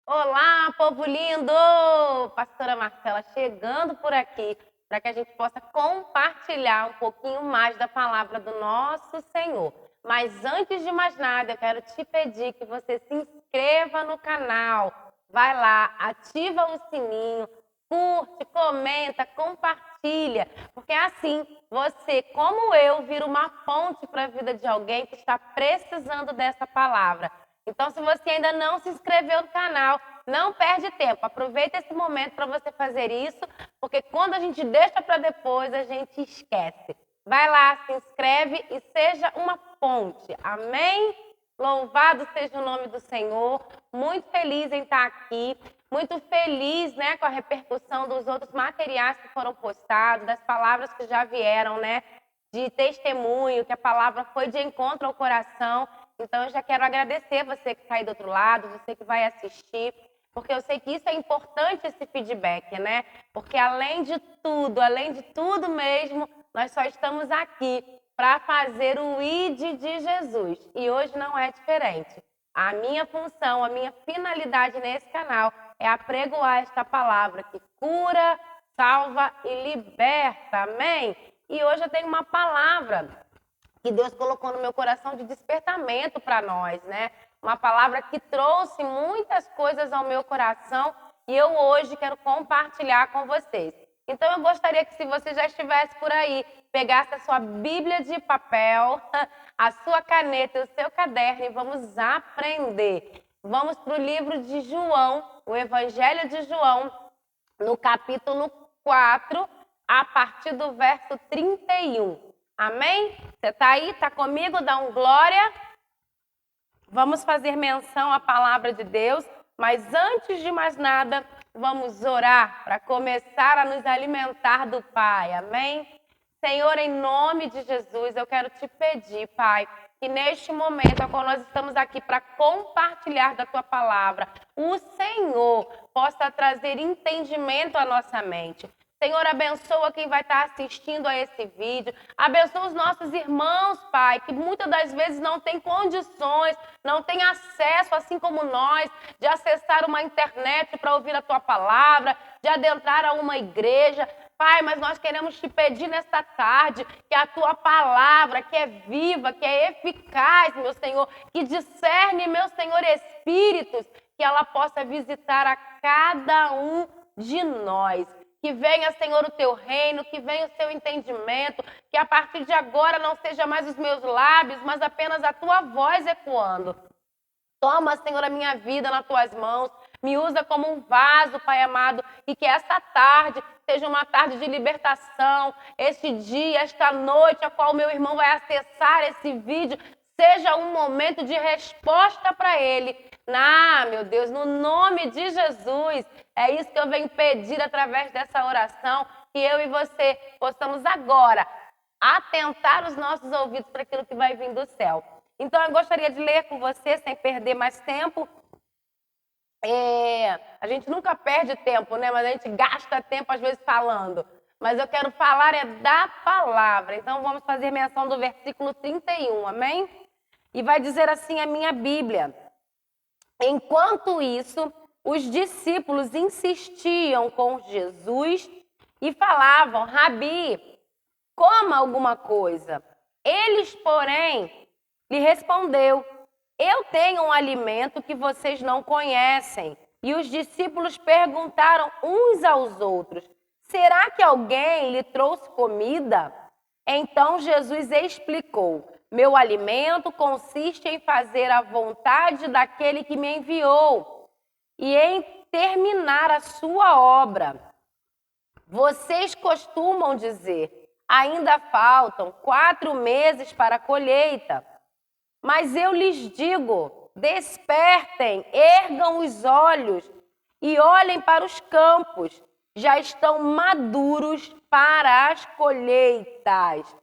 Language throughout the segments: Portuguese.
Olá, povo lindo! Pastora Marcela chegando por aqui para que a gente possa compartilhar um pouquinho mais da palavra do nosso Senhor. Mas antes de mais nada, eu quero te pedir que você se inscreva no canal. Vai lá, ativa o sininho, curte, comenta, compartilha, porque assim você, como eu, vira uma ponte para a vida de alguém que está precisando dessa palavra. Então, se você ainda não se inscreveu no canal, não perde tempo. Aproveita esse momento para você fazer isso, porque quando a gente deixa para depois, a gente esquece. Vai lá, se inscreve e seja uma ponte. Amém? Louvado seja o nome do Senhor. Muito feliz em estar aqui. Muito feliz, né, com a repercussão dos outros materiais que foram postados, das palavras que já vieram, né, de testemunho, que a palavra foi de encontro ao coração. Então, eu já quero agradecer você que está aí do outro lado, você que vai assistir, porque eu sei que isso é importante, esse feedback, né? Porque além de tudo mesmo, nós só estamos aqui para fazer o ID de Jesus. E hoje não é diferente. A minha função, a minha finalidade nesse canal é apregoar esta palavra que cura, salva e liberta. Amém? E hoje eu tenho uma palavra que Deus colocou no meu coração de despertamento para nós, né? Uma palavra que trouxe muitas coisas ao meu coração e eu hoje quero compartilhar com vocês. Então eu gostaria que, se você já estivesse por aí, pegasse a sua Bíblia de papel, a sua caneta e o seu caderno e vamos aprender. Vamos para o livro de João, o Evangelho de João, no capítulo 4, a partir do verso 31. Amém? Você está aí? Está comigo? Dá um glória. Vamos fazer menção à palavra de Deus, mas antes de mais nada, vamos orar para começar a nos alimentar do Pai. Amém? Senhor, em nome de Jesus, eu quero te pedir, Pai, que neste momento, ao qual nós estamos aqui para compartilhar da tua palavra, o Senhor possa trazer entendimento à nossa mente. Senhor, abençoa quem vai estar assistindo a esse vídeo. Abençoa os nossos irmãos, Pai, que muitas das vezes não têm condições, não têm acesso, assim como nós, de acessar uma internet para ouvir a Tua palavra, de adentrar a uma igreja. Pai, mas nós queremos te pedir nesta tarde que a Tua palavra, que é viva, que é eficaz, meu Senhor, que discerne, meu Senhor, espíritos, que ela possa visitar a cada um de nós. Que venha, Senhor, o teu reino, que venha o teu entendimento, que a partir de agora não seja mais os meus lábios, mas apenas a tua voz ecoando. Toma, Senhor, a minha vida nas tuas mãos, me usa como um vaso, Pai amado, e que esta tarde seja uma tarde de libertação, este dia, esta noite, a qual meu irmão vai acessar esse vídeo, seja um momento de resposta para ele. Meu Deus, no nome de Jesus, é isso que eu venho pedir através dessa oração, que eu e você possamos agora atentar os nossos ouvidos para aquilo que vai vir do céu. Então, eu gostaria de ler com você, sem perder mais tempo. A gente nunca perde tempo, né? Mas a gente gasta tempo, às vezes, falando. Mas eu quero falar da palavra. Então, vamos fazer menção do versículo 31, amém? E vai dizer assim a minha Bíblia. Enquanto isso, os discípulos insistiam com Jesus e falavam: Rabi, coma alguma coisa. Eles, porém, lhe respondeu: eu tenho um alimento que vocês não conhecem. E os discípulos perguntaram uns aos outros: será que alguém lhe trouxe comida? Então Jesus explicou: meu alimento consiste em fazer a vontade daquele que me enviou e em terminar a sua obra. Vocês costumam dizer: ainda faltam 4 meses para a colheita. Mas eu lhes digo: despertem, ergam os olhos e olhem para os campos, já estão maduros para as colheitas.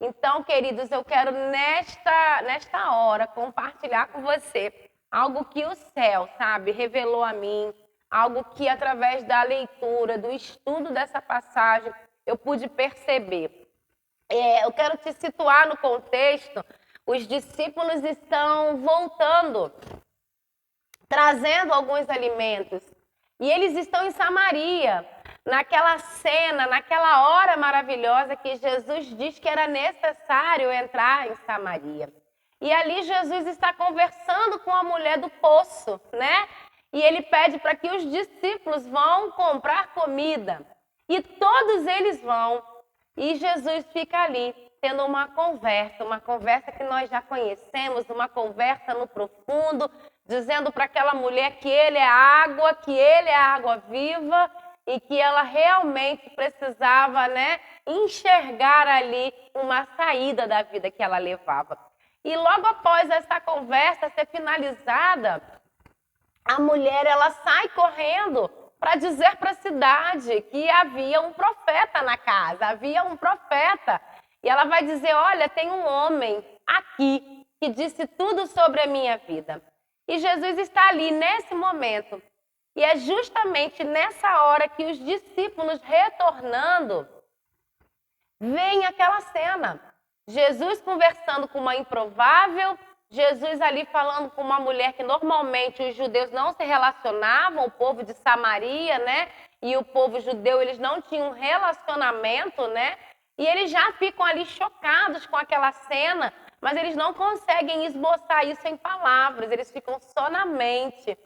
Então, queridos, eu quero nesta hora compartilhar com você algo que o céu, sabe, revelou a mim, algo que através da leitura, do estudo dessa passagem, eu pude perceber. Eu quero te situar no contexto. Os discípulos estão voltando trazendo alguns alimentos. E eles estão em Samaria, naquela cena, naquela hora maravilhosa que Jesus diz que era necessário entrar em Samaria. E ali Jesus está conversando com a mulher do poço, né? E ele pede para que os discípulos vão comprar comida. E todos eles vão. E Jesus fica ali, tendo uma conversa que nós já conhecemos, uma conversa no profundo, dizendo para aquela mulher que ele é a água viva e que ela realmente precisava, né, enxergar ali uma saída da vida que ela levava. E logo após essa conversa ser finalizada, a mulher ela sai correndo para dizer para a cidade que havia um profeta na casa, havia um profeta. E ela vai dizer, olha, tem um homem aqui que disse tudo sobre a minha vida. E Jesus está ali nesse momento. E é justamente nessa hora que os discípulos retornando, veem aquela cena. Jesus conversando com uma improvável, Jesus ali falando com uma mulher que normalmente os judeus não se relacionavam, o povo de Samaria, né? E o povo judeu, eles não tinham um relacionamento, né? E eles já ficam ali chocados com aquela cena, mas eles não conseguem esboçar isso em palavras, eles ficam só na mente.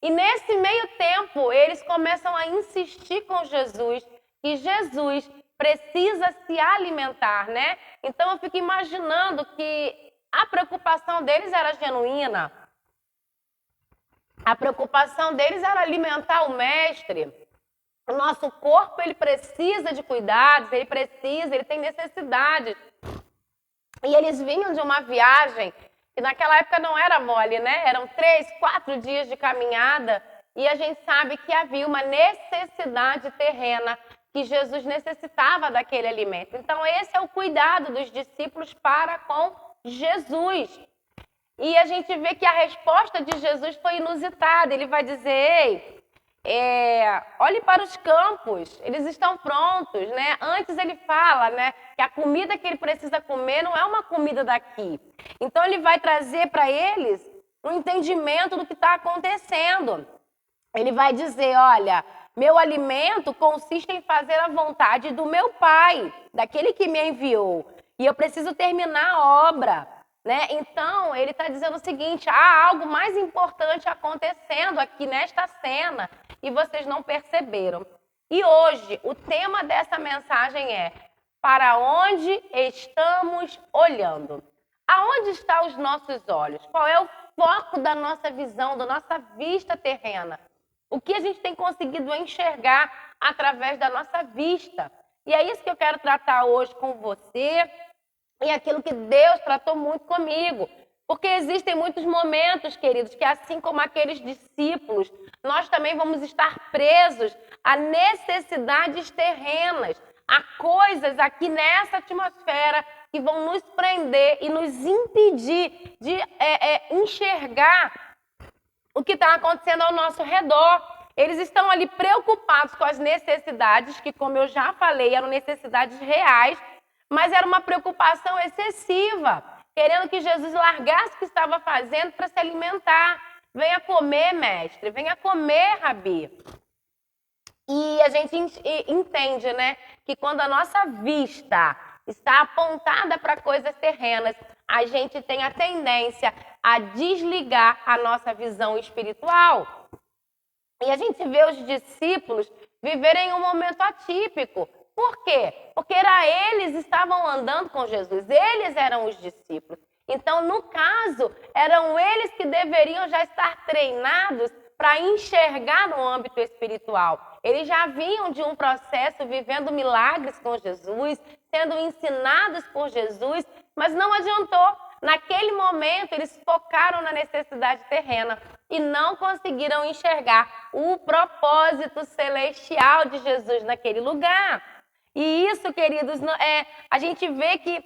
E nesse meio tempo, eles começam a insistir com Jesus, que Jesus precisa se alimentar, né? Então eu fico imaginando que a preocupação deles era genuína. A preocupação deles era alimentar o mestre. O nosso corpo, ele precisa de cuidados, ele tem necessidades. E eles vinham de uma viagem, que naquela época não era mole, né? Eram 3, 4 dias de caminhada. E a gente sabe que havia uma necessidade terrena, que Jesus necessitava daquele alimento. Então esse é o cuidado dos discípulos para com Jesus. E a gente vê que a resposta de Jesus foi inusitada. Ele vai dizer, ei, olhe para os campos, eles estão prontos, né? Antes ele fala, né, que a comida que ele precisa comer não é uma comida daqui. Então ele vai trazer para eles um entendimento do que está acontecendo. Ele vai dizer, olha, meu alimento consiste em fazer a vontade do meu Pai, daquele que me enviou. E eu preciso terminar a obra, né? Então, ele está dizendo o seguinte, há algo mais importante acontecendo aqui nesta cena e vocês não perceberam. E hoje, o tema dessa mensagem é, para onde estamos olhando? Aonde estão os nossos olhos? Qual é o foco da nossa visão, da nossa vista terrena? O que a gente tem conseguido enxergar através da nossa vista? E é isso que eu quero tratar hoje com você e aquilo que Deus tratou muito comigo. Porque existem muitos momentos, queridos, que assim como aqueles discípulos, nós também vamos estar presos a necessidades terrenas, a coisas aqui nessa atmosfera que vão nos prender e nos impedir de enxergar o que está acontecendo ao nosso redor. Eles estão ali preocupados com as necessidades, que, como eu já falei, eram necessidades reais, mas era uma preocupação excessiva, querendo que Jesus largasse o que estava fazendo para se alimentar. Venha comer, mestre, venha comer, Rabi. E a gente entende, né, que quando a nossa vista está apontada para coisas terrenas, a gente tem a tendência a desligar a nossa visão espiritual. E a gente vê os discípulos viverem um momento atípico. Por quê? Porque eles estavam andando com Jesus, eles eram os discípulos. Então, no caso, eram eles que deveriam já estar treinados para enxergar no âmbito espiritual. Eles já vinham de um processo vivendo milagres com Jesus, sendo ensinados por Jesus, mas não adiantou. Naquele momento, eles focaram na necessidade terrena e não conseguiram enxergar o propósito celestial de Jesus naquele lugar. E isso, queridos, a gente vê que,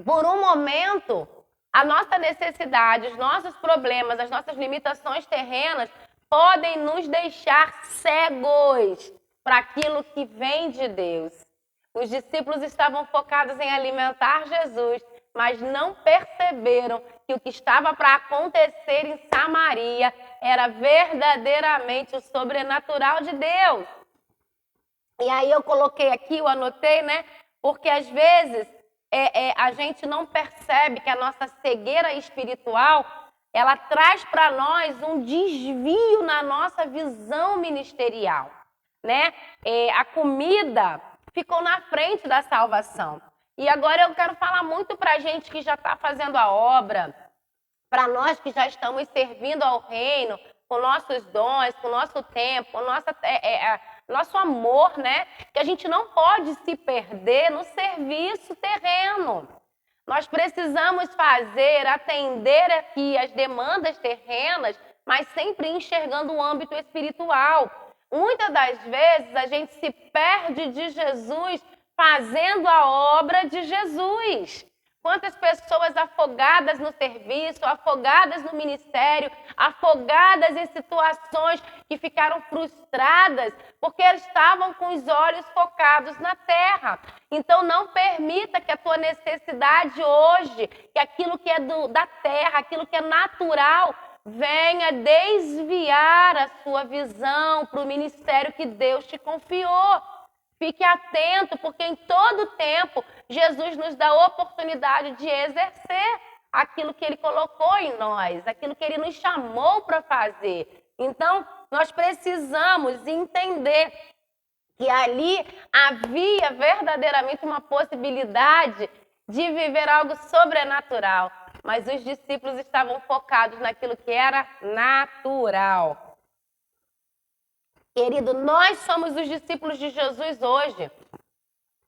por um momento, a nossa necessidade, os nossos problemas, as nossas limitações terrenas podem nos deixar cegos para aquilo que vem de Deus. Os discípulos estavam focados em alimentar Jesus, mas não perceberam que o que estava para acontecer em Samaria era verdadeiramente o sobrenatural de Deus. E aí eu coloquei aqui, eu anotei, né? Porque às vezes a gente não percebe que a nossa cegueira espiritual, ela traz para nós um desvio na nossa visão ministerial, né? A comida ficou na frente da salvação. E agora eu quero falar muito para a gente que já está fazendo a obra, para nós que já estamos servindo ao reino, com nossos dons, com nosso tempo, com nosso amor, né? Que a gente não pode se perder no serviço terreno. Nós precisamos atender aqui as demandas terrenas, mas sempre enxergando o âmbito espiritual. Muitas das vezes a gente se perde de Jesus fazendo a obra de Jesus. Quantas pessoas afogadas no serviço, afogadas no ministério, afogadas em situações que ficaram frustradas porque estavam com os olhos focados na terra. Então não permita que a tua necessidade hoje, que aquilo que é da terra, aquilo que é natural, venha desviar a sua visão para o ministério que Deus te confiou. Fique atento, porque em todo tempo Jesus nos dá a oportunidade de exercer aquilo que Ele colocou em nós, aquilo que Ele nos chamou para fazer. Então, nós precisamos entender que ali havia verdadeiramente uma possibilidade de viver algo sobrenatural, mas os discípulos estavam focados naquilo que era natural. Querido, nós somos os discípulos de Jesus hoje.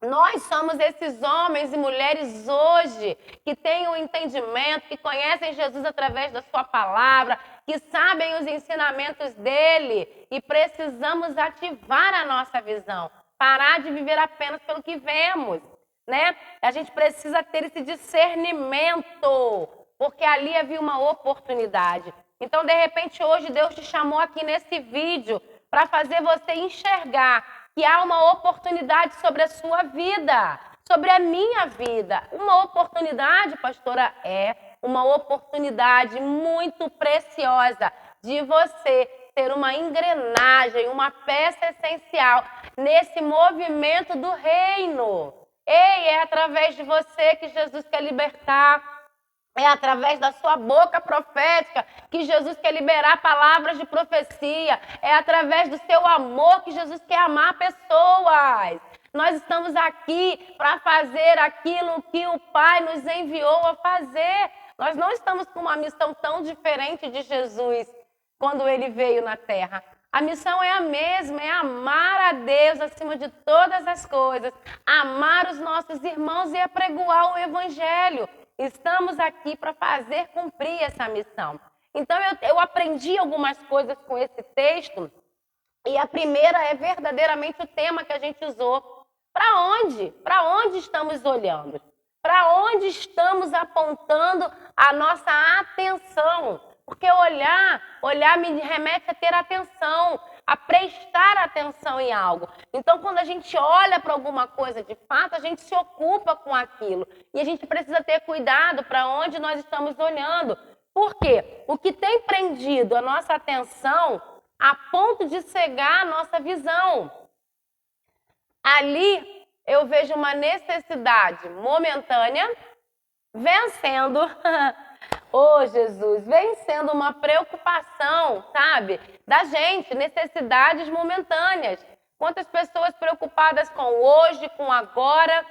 Nós somos esses homens e mulheres hoje que têm o entendimento, que conhecem Jesus através da sua palavra, que sabem os ensinamentos dele e precisamos ativar a nossa visão, parar de viver apenas pelo que vemos, né? A gente precisa ter esse discernimento, porque ali havia uma oportunidade. Então, de repente, hoje Deus te chamou aqui nesse vídeo para fazer você enxergar que há uma oportunidade sobre a sua vida, sobre a minha vida. Uma oportunidade, pastora, uma oportunidade muito preciosa de você ser uma engrenagem, uma peça essencial nesse movimento do reino. Ei, é através de você que Jesus quer libertar. É através da sua boca profética que Jesus quer liberar palavras de profecia. É através do seu amor que Jesus quer amar pessoas. Nós estamos aqui para fazer aquilo que o Pai nos enviou a fazer. Nós não estamos com uma missão tão diferente de Jesus quando ele veio na terra. A missão é a mesma, é amar a Deus acima de todas as coisas, amar os nossos irmãos e apregoar o Evangelho. Estamos aqui para fazer cumprir essa missão. Então, eu aprendi algumas coisas com esse texto, e a primeira é verdadeiramente o tema que a gente usou. Para onde? Para onde estamos olhando? Para onde estamos apontando a nossa atenção? Porque olhar me remete a ter atenção, a prestar atenção em algo. Então, quando a gente olha para alguma coisa de fato, a gente se ocupa com aquilo. E a gente precisa ter cuidado para onde nós estamos olhando. Por quê? O que tem prendido a nossa atenção a ponto de cegar a nossa visão. Ali eu vejo uma necessidade momentânea vencendo... Oh, Jesus, vem sendo uma preocupação, sabe, da gente, necessidades momentâneas. Quantas pessoas preocupadas com hoje, com agora,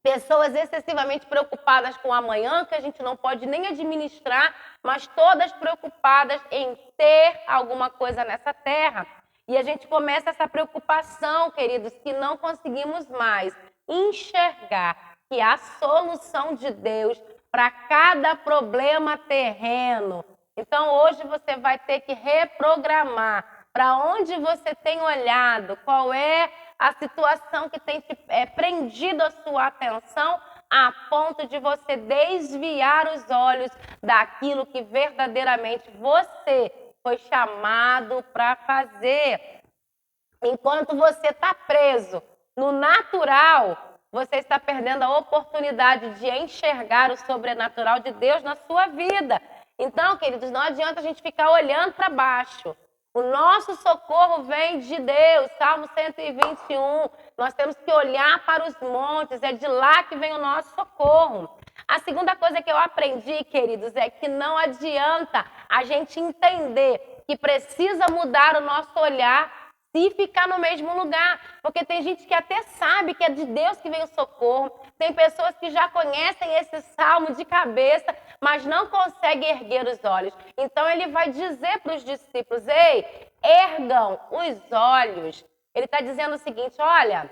pessoas excessivamente preocupadas com amanhã, que a gente não pode nem administrar, mas todas preocupadas em ter alguma coisa nessa terra. E a gente começa essa preocupação, queridos, que não conseguimos mais enxergar que a solução de Deus para cada problema terreno. Então, hoje você vai ter que reprogramar para onde você tem olhado, qual é a situação que tem prendido a sua atenção a ponto de você desviar os olhos daquilo que verdadeiramente você foi chamado para fazer. Enquanto você está preso no natural, você está perdendo a oportunidade de enxergar o sobrenatural de Deus na sua vida. Então, queridos, não adianta a gente ficar olhando para baixo. O nosso socorro vem de Deus, Salmo 121. Nós temos que olhar para os montes, é de lá que vem o nosso socorro. A segunda coisa que eu aprendi, queridos, é que não adianta a gente entender que precisa mudar o nosso olhar se ficar no mesmo lugar. Porque tem gente que até sabe que é de Deus que vem o socorro. Tem pessoas que já conhecem esse salmo de cabeça, mas não conseguem erguer os olhos. Então ele vai dizer para os discípulos, ei, ergam os olhos. Ele está dizendo o seguinte, olha,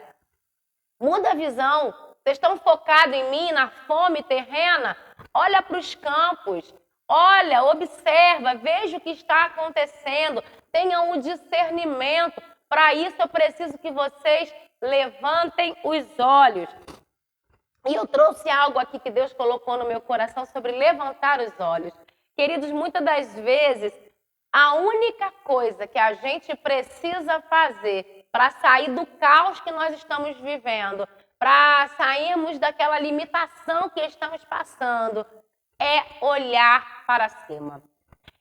muda a visão. Vocês estão focados em mim, na fome terrena? Olha para os campos. Olha, observa, veja o que está acontecendo. Tenham o discernimento. Para isso eu preciso que vocês levantem os olhos. E eu trouxe algo aqui que Deus colocou no meu coração sobre levantar os olhos. Queridos, muitas das vezes, a única coisa que a gente precisa fazer para sair do caos que nós estamos vivendo, para sairmos daquela limitação que estamos passando, é olhar para cima.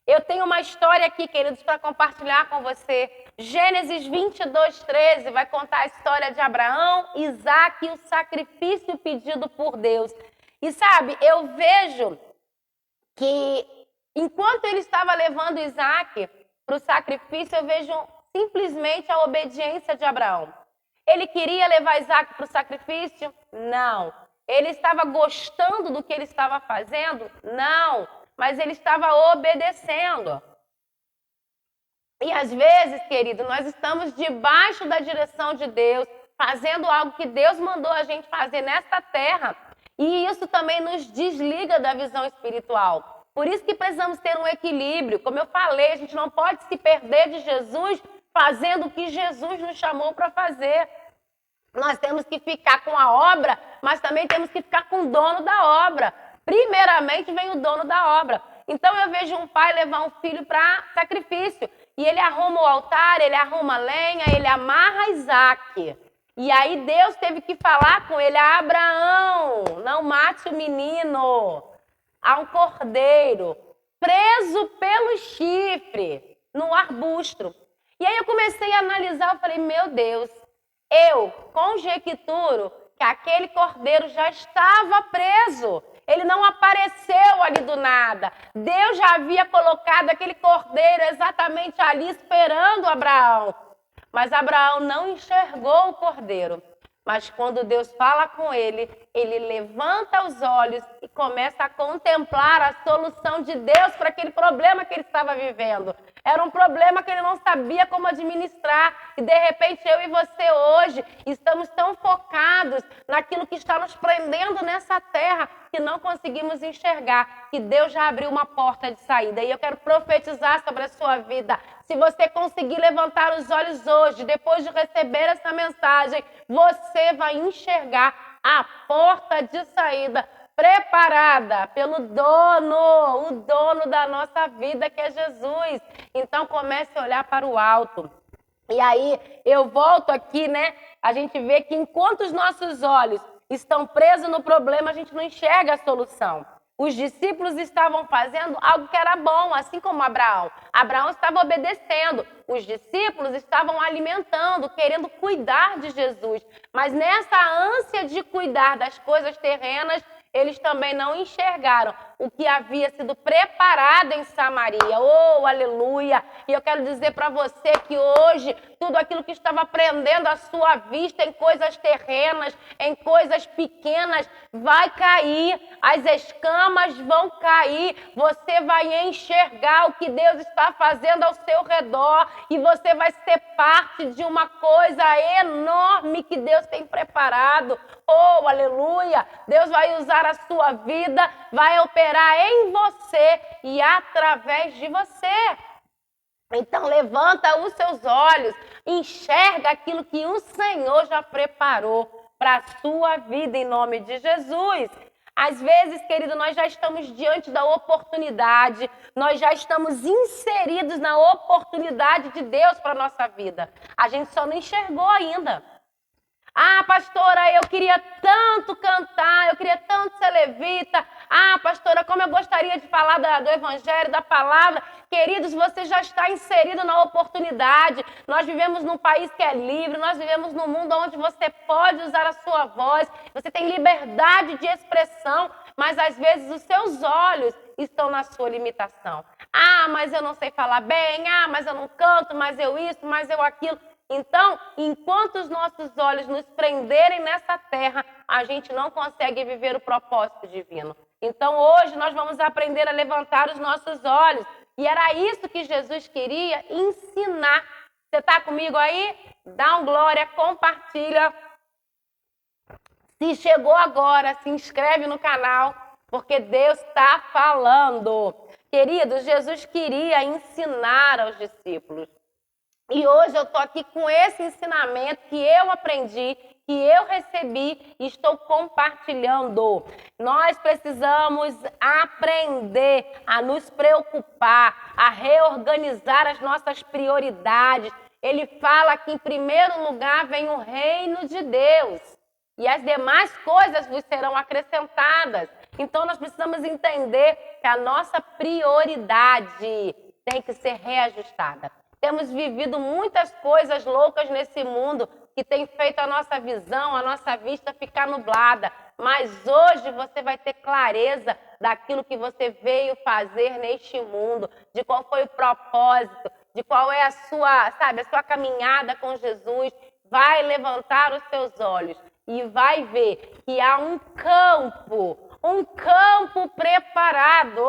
Eu tenho uma história aqui, queridos, para compartilhar com você. Gênesis 22:13 vai contar a história de Abraão, Isaac e o sacrifício pedido por Deus. E sabe, eu vejo que enquanto ele estava levando Isaac para o sacrifício, eu vejo simplesmente a obediência de Abraão. Ele queria levar Isaac para o sacrifício? Não. Ele estava gostando do que ele estava fazendo? Não. Mas ele estava obedecendo. E às vezes, querido, nós estamos debaixo da direção de Deus, fazendo algo que Deus mandou a gente fazer nesta terra. E isso também nos desliga da visão espiritual. Por isso que precisamos ter um equilíbrio. Como eu falei, a gente não pode se perder de Jesus fazendo o que Jesus nos chamou para fazer. Nós temos que ficar com a obra, mas também temos que ficar com o dono da obra. Primeiramente vem o dono da obra. Então eu vejo um pai levar um filho para sacrifício. E ele arruma o altar, ele arruma a lenha, ele amarra Isaac. E aí Deus teve que falar com ele, Abraão, não mate o menino. Há um cordeiro preso pelo chifre no arbusto. E aí eu comecei a analisar, eu falei, meu Deus, eu conjecturo que aquele cordeiro já estava preso. Ele não apareceu ali do nada. Deus já havia colocado aquele cordeiro exatamente ali esperando Abraão. Mas Abraão não enxergou o cordeiro. Mas quando Deus fala com ele, ele levanta os olhos e começa a contemplar a solução de Deus para aquele problema que ele estava vivendo. Era um problema que ele não sabia como administrar. E de repente eu e você hoje estamos tão focados naquilo que está nos prendendo nessa terra que não conseguimos enxergar que Deus já abriu uma porta de saída. E eu quero profetizar sobre a sua vida. Se você conseguir levantar os olhos hoje, depois de receber essa mensagem, você vai enxergar a porta de saída preparada pelo dono, o dono da nossa vida, que é Jesus. Então comece a olhar para o alto. E aí eu volto aqui, né? A gente vê que enquanto os nossos olhos estão presos no problema, a gente não enxerga a solução. Os discípulos estavam fazendo algo que era bom, assim como Abraão. Abraão estava obedecendo. Os discípulos estavam alimentando, querendo cuidar de Jesus. Mas nessa ânsia de cuidar das coisas terrenas, eles também não enxergaram o que havia sido preparado em Samaria. Oh, aleluia! E eu quero dizer para você que hoje, tudo aquilo que estava prendendo a sua vista em coisas terrenas, em coisas pequenas, vai cair. As escamas vão cair. Você vai enxergar o que Deus está fazendo ao seu redor. E você vai ser parte de uma coisa enorme que Deus tem preparado. Oh, aleluia! Deus vai usar a sua vida, vai operar em você e através de você. Então levanta os seus olhos, enxerga aquilo que o Senhor já preparou para a sua vida em nome de Jesus. Às vezes, querido, nós já estamos diante da oportunidade, nós já estamos inseridos na oportunidade de Deus para a nossa vida. A gente só não enxergou ainda. Ah, pastora, eu queria tanto cantar, eu queria tanto ser levita. Ah, pastora, como eu gostaria de falar do evangelho, da palavra. Queridos, você já está inserido na oportunidade. Nós vivemos num país que é livre, nós vivemos num mundo onde você pode usar a sua voz, você tem liberdade de expressão, mas às vezes os seus olhos estão na sua limitação. Ah, mas eu não sei falar bem, ah, mas eu não canto, mas eu isso, mas eu aquilo. Então, enquanto os nossos olhos nos prenderem nessa terra, a gente não consegue viver o propósito divino. Então, hoje nós vamos aprender a levantar os nossos olhos. E era isso que Jesus queria ensinar. Você está comigo aí? Dá um glória, compartilha. Se chegou agora, se inscreve no canal, porque Deus está falando. Queridos, Jesus queria ensinar aos discípulos. E hoje eu estou aqui com esse ensinamento que eu aprendi, que eu recebi e estou compartilhando. Nós precisamos aprender a nos preocupar, a reorganizar as nossas prioridades. Ele fala que em primeiro lugar vem o reino de Deus e as demais coisas vos serão acrescentadas. Então nós precisamos entender que a nossa prioridade tem que ser reajustada. Temos vivido muitas coisas loucas nesse mundo que tem feito a nossa visão, a nossa vista ficar nublada. Mas hoje você vai ter clareza daquilo que você veio fazer neste mundo, de qual foi o propósito, de qual é a sua caminhada com Jesus. Vai levantar os seus olhos e vai ver que há um campo preparado.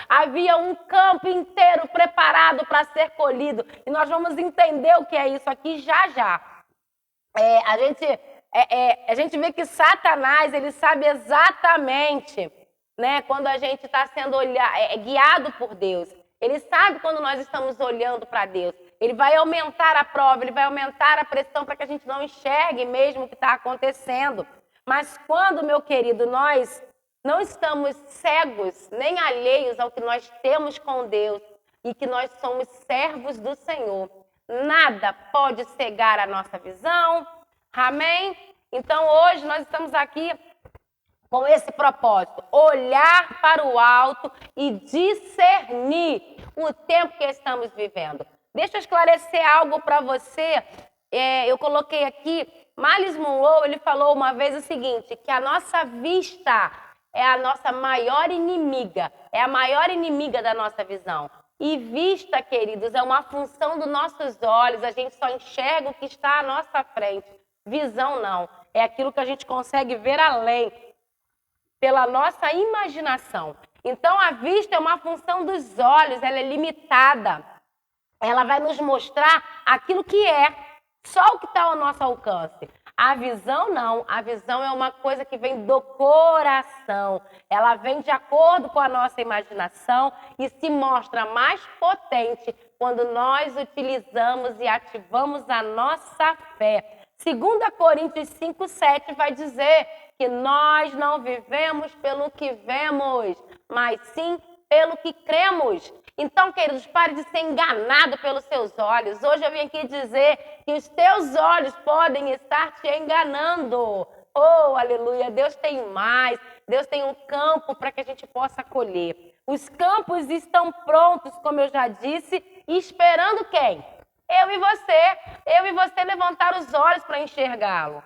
Havia um campo inteiro preparado para ser colhido. E nós vamos entender o que é isso aqui já já. A gente vê que Satanás, ele sabe exatamente, né, quando a gente está sendo guiado por Deus. Ele sabe quando nós estamos olhando para Deus. Ele vai aumentar a prova, ele vai aumentar a pressão para que a gente não enxergue mesmo o que está acontecendo. Mas quando, meu querido, nós não estamos cegos nem alheios ao que nós temos com Deus e que nós somos servos do Senhor, nada pode cegar a nossa visão. Amém? Então hoje nós estamos aqui com esse propósito, olhar para o alto e discernir o tempo que estamos vivendo. Deixa eu esclarecer algo para você. Eu coloquei aqui, Miles Monroe, ele falou uma vez o seguinte, que a nossa vista é a nossa maior inimiga, é a maior inimiga da nossa visão. E vista, queridos, é uma função dos nossos olhos, a gente só enxerga o que está à nossa frente. Visão não, é aquilo que a gente consegue ver além, pela nossa imaginação. Então a vista é uma função dos olhos, ela é limitada. Ela vai nos mostrar aquilo que é, só o que está ao nosso alcance. A visão não, a visão é uma coisa que vem do coração. Ela vem de acordo com a nossa imaginação e se mostra mais potente quando nós utilizamos e ativamos a nossa fé. 2 Coríntios 5:7 vai dizer que nós não vivemos pelo que vemos, mas sim pelo que cremos. Então, queridos, pare de ser enganado pelos seus olhos. Hoje eu vim aqui dizer que os teus olhos podem estar te enganando. Oh, aleluia, Deus tem mais. Deus tem um campo para que a gente possa colher. Os campos estão prontos, como eu já disse, esperando quem? Eu e você levantar os olhos para enxergá-lo.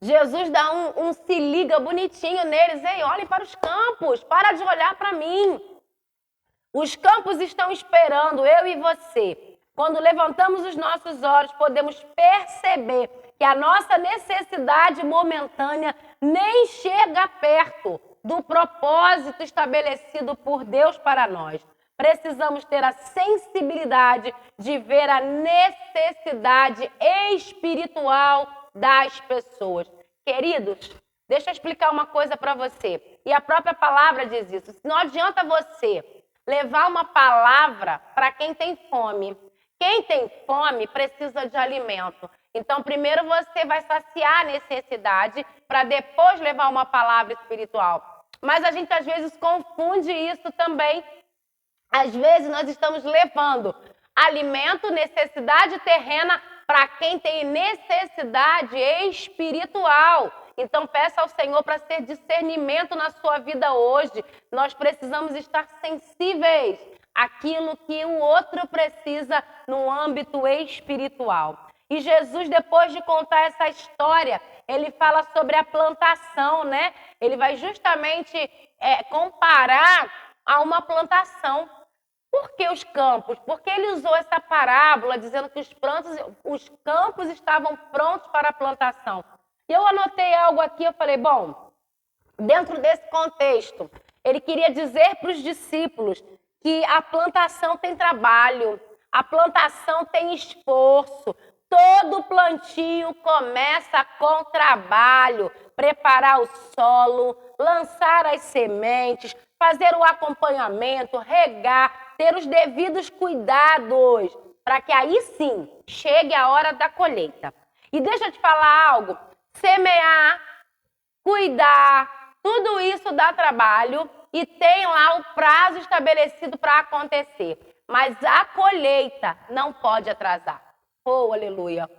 Jesus dá um se liga bonitinho neles. Ei, olhem para os campos, para de olhar para mim. Os campos estão esperando eu e você. Quando levantamos os nossos olhos, podemos perceber que a nossa necessidade momentânea nem chega perto do propósito estabelecido por Deus para nós. Precisamos ter a sensibilidade de ver a necessidade espiritual das pessoas. Queridos, deixa eu explicar uma coisa para você. E a própria palavra diz isso. Não adianta você levar uma palavra para quem tem fome. Quem tem fome precisa de alimento. Então, primeiro você vai saciar a necessidade para depois levar uma palavra espiritual. Mas a gente às vezes confunde isso também. Às vezes nós estamos levando alimento, necessidade terrena para quem tem necessidade espiritual. Então, peça ao Senhor para ter discernimento na sua vida hoje. Nós precisamos estar sensíveis àquilo que o outro precisa no âmbito espiritual. E Jesus, depois de contar essa história, ele fala sobre a plantação, né? Ele vai justamente comparar a uma plantação. Por que os campos? Porque ele usou essa parábola dizendo que os campos estavam prontos para a plantação. E eu anotei algo aqui, eu falei, bom, dentro desse contexto, ele queria dizer para os discípulos que a plantação tem trabalho, a plantação tem esforço, todo plantio começa com trabalho, preparar o solo, lançar as sementes, fazer o acompanhamento, regar, ter os devidos cuidados, para que aí sim chegue a hora da colheita. E deixa eu te falar algo, semear, cuidar, tudo isso dá trabalho e tem lá o prazo estabelecido para acontecer. Mas a colheita não pode atrasar. Oh, aleluia.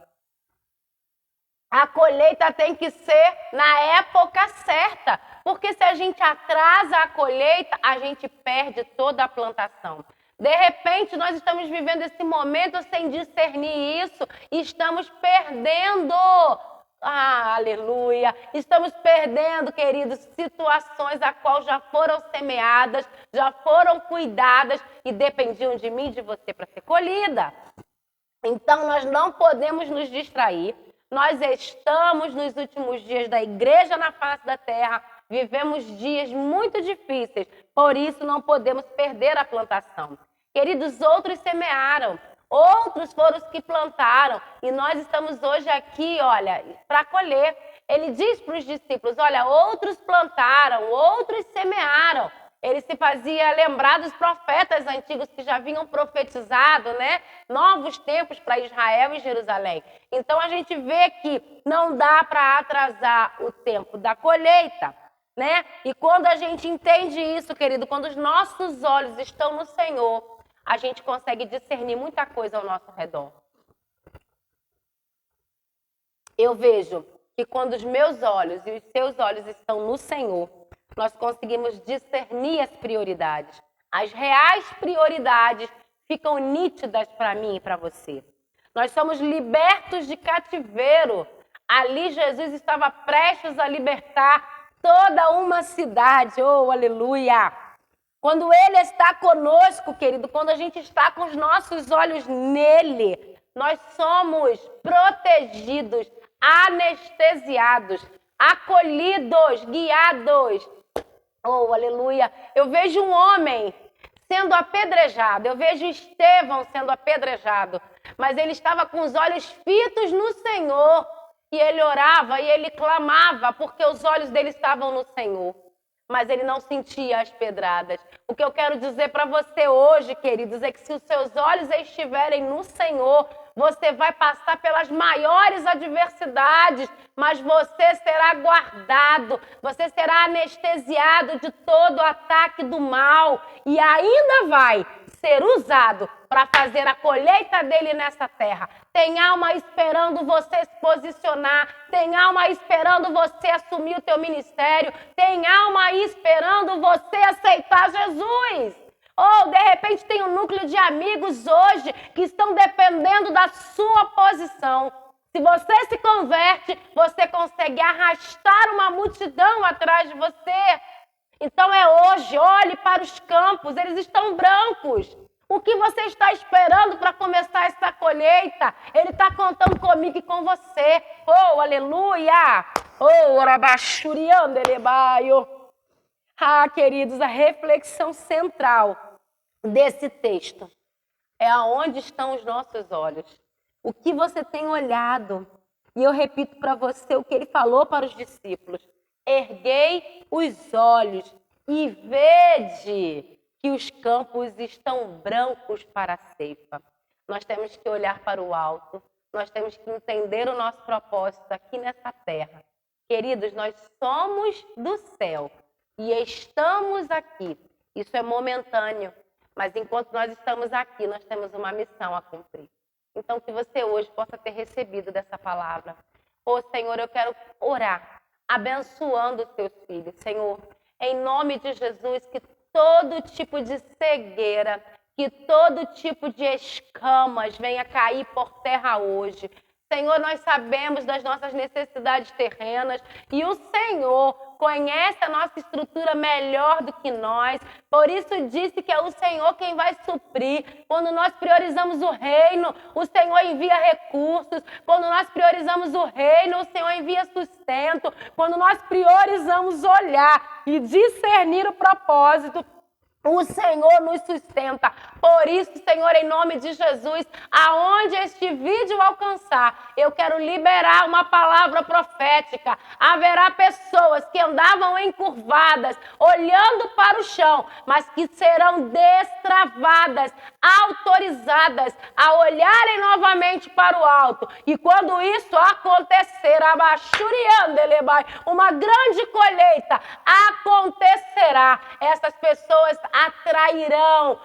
A colheita tem que ser na época certa, porque se a gente atrasa a colheita, a gente perde toda a plantação. De repente, nós estamos vivendo esse momento sem discernir isso e estamos perdendo. Ah, aleluia! Estamos perdendo, queridos, situações a qual já foram semeadas, já foram cuidadas e dependiam de mim e de você para ser colhida. Então, nós não podemos nos distrair. Nós estamos nos últimos dias da igreja na face da terra, vivemos dias muito difíceis, por isso não podemos perder a plantação. Queridos, outros semearam, outros foram os que plantaram, e nós estamos hoje aqui, olha, para colher. Ele diz para os discípulos, olha, outros plantaram, outros semearam. Ele se fazia lembrar dos profetas antigos que já vinham profetizado, né? Novos tempos para Israel e Jerusalém. Então a gente vê que não dá para atrasar o tempo da colheita, né? E quando a gente entende isso, querido, quando os nossos olhos estão no Senhor, a gente consegue discernir muita coisa ao nosso redor. Eu vejo que quando os meus olhos e os seus olhos estão no Senhor, nós conseguimos discernir as prioridades. As reais prioridades ficam nítidas para mim e para você. Nós somos libertos de cativeiro. Ali Jesus estava prestes a libertar toda uma cidade. Oh, aleluia! Quando Ele está conosco, querido, quando a gente está com os nossos olhos nele, nós somos protegidos, anestesiados, acolhidos, guiados. Oh, aleluia! Eu vejo um homem sendo apedrejado, eu vejo Estevão sendo apedrejado, mas ele estava com os olhos fitos no Senhor, e ele orava e ele clamava, porque os olhos dele estavam no Senhor, mas ele não sentia as pedradas. O que eu quero dizer para você hoje, queridos, é que se os seus olhos estiverem no Senhor, você vai passar pelas maiores adversidades, mas você será guardado, você será anestesiado de todo o ataque do mal e ainda vai ser usado para fazer a colheita dele nessa terra. Tem alma esperando você se posicionar, tem alma esperando você assumir o teu ministério, tem alma esperando você aceitar Jesus. Ou, de repente, tem um núcleo de amigos hoje que estão dependendo da sua posição. Se você se converte, você consegue arrastar uma multidão atrás de você. Então é hoje, olhe para os campos, eles estão brancos. O que você está esperando para começar essa colheita? Ele está contando comigo e com você. Oh, aleluia! Oh, orabachuriandelebaio. Ah, queridos, a reflexão central desse texto é aonde estão os nossos olhos. O que você tem olhado? E eu repito para você o que ele falou para os discípulos. Erguei os olhos e vede que os campos estão brancos para a ceifa. Nós temos que olhar para o alto. Nós temos que entender o nosso propósito aqui nessa terra. Queridos, nós somos do céu e estamos aqui. Isso é momentâneo. Mas enquanto nós estamos aqui, nós temos uma missão a cumprir. Então, que você hoje possa ter recebido dessa palavra. Ô, Senhor, eu quero orar, abençoando os teus filhos. Senhor, em nome de Jesus, que todo tipo de cegueira, que todo tipo de escamas venha cair por terra hoje. Senhor, nós sabemos das nossas necessidades terrenas e o Senhor conhece a nossa estrutura melhor do que nós. Por isso disse que é o Senhor quem vai suprir. Quando nós priorizamos o reino, o Senhor envia recursos. Quando nós priorizamos o reino, o Senhor envia sustento. Quando nós priorizamos olhar e discernir o propósito, o Senhor nos sustenta. Por isso, Senhor, em nome de Jesus, aonde este vídeo alcançar, eu quero liberar uma palavra profética. Haverá pessoas que andavam encurvadas, olhando para o chão, mas que serão destravadas, autorizadas a olharem novamente para o alto. E quando isso acontecer, uma grande colheita acontecerá. Essas pessoas atrairão